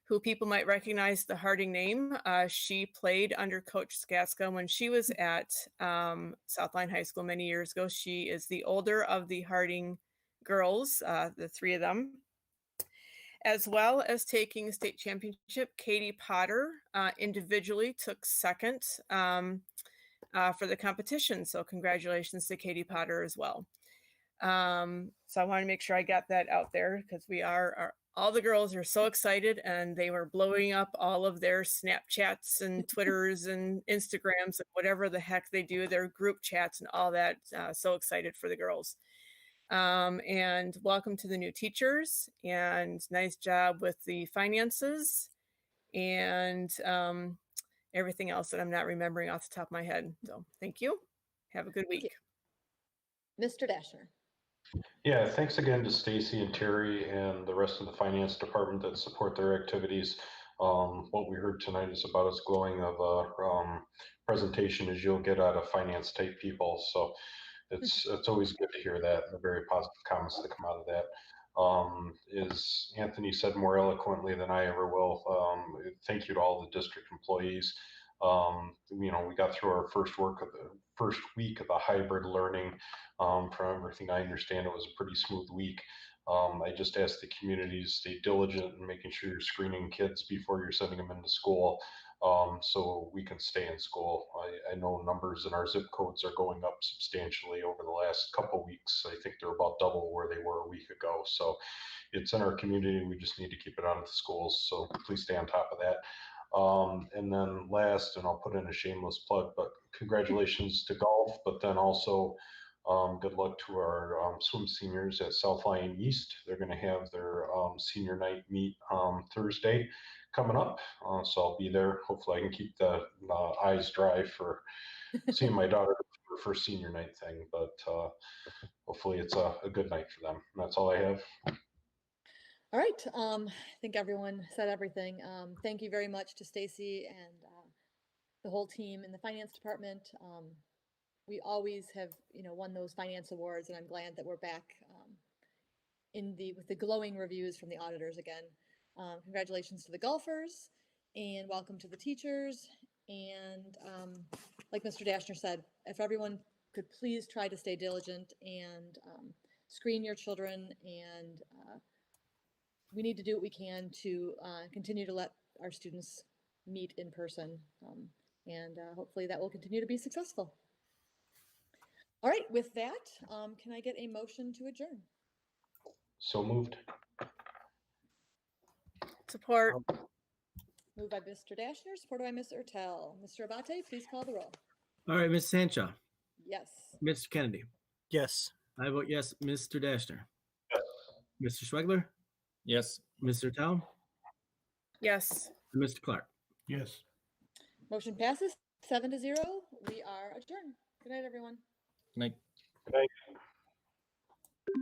[SPEAKER 4] who people might recognize the Harding name. She played under Coach Skatska when she was at Southline High School many years ago. She is the older of the Harding girls, the three of them. As well as taking state championship, Katie Potter individually took second for the competition. So congratulations to Katie Potter as well. So I want to make sure I got that out there because we are all the girls are so excited and they were blowing up all of their Snapchats and Twitters and Instagrams and whatever the heck they do, their group chats and all that. So excited for the girls. And welcome to the new teachers and nice job with the finances and everything else that I'm not remembering off the top of my head. So thank you. Have a good week.
[SPEAKER 1] Mr. Dashner.
[SPEAKER 3] Yeah, thanks again to Stacy and Terry and the rest of the finance department that support their activities. What we heard tonight is about as glowing of a presentation as you'll get out of finance type people. So it's always good to hear that, the very positive comments that come out of that. As Anthony said more eloquently than I ever will, thank you to all the district employees. We got through our first week of the hybrid learning. From everything I understand, it was a pretty smooth week. I just ask the community to stay diligent in making sure you're screening kids before you're sending them into school, so we can stay in school. I know numbers in our zip codes are going up substantially over the last couple weeks. I think they're about double where they were a week ago. So it's in our community. We just need to keep it out of the schools. So please stay on top of that. And then last, and I'll put in a shameless plug, but congratulations to golf, but then also good luck to our swim seniors at Southline East. They're going to have their senior night meet Thursday coming up. So I'll be there. Hopefully I can keep the eyes dry for seeing my daughter for her first senior night thing, but hopefully it's a good night for them. And that's all I have.
[SPEAKER 1] All right. I think everyone said everything. Thank you very much to Stacy and the whole team in the finance department. We always have, won those finance awards, and I'm glad that we're back with the glowing reviews from the auditors again. Congratulations to the golfers, and welcome to the teachers. And like Mr. Dashner said, if everyone could please try to stay diligent and screen your children, and we need to do what we can to continue to let our students meet in person, and hopefully that will continue to be successful. All right, with that, can I get a motion to adjourn?
[SPEAKER 3] So moved.
[SPEAKER 4] Support.
[SPEAKER 1] Moved by Mr. Dashner, supported by Ms. Ertel. Mr. Abate, please call the roll.
[SPEAKER 2] All right, Ms. Sancha,
[SPEAKER 1] Yes.
[SPEAKER 2] Mr. Kennedy.
[SPEAKER 5] Yes.
[SPEAKER 2] I vote yes. Mr. Dashner. Yes. Mr. Schwegler.
[SPEAKER 14] Yes.
[SPEAKER 2] Mr. Tao.
[SPEAKER 4] Yes.
[SPEAKER 2] And Mr. Clark.
[SPEAKER 7] Yes.
[SPEAKER 1] Motion passes 7-0. We are adjourned. Good night, everyone.
[SPEAKER 14] Good night.
[SPEAKER 3] Good night.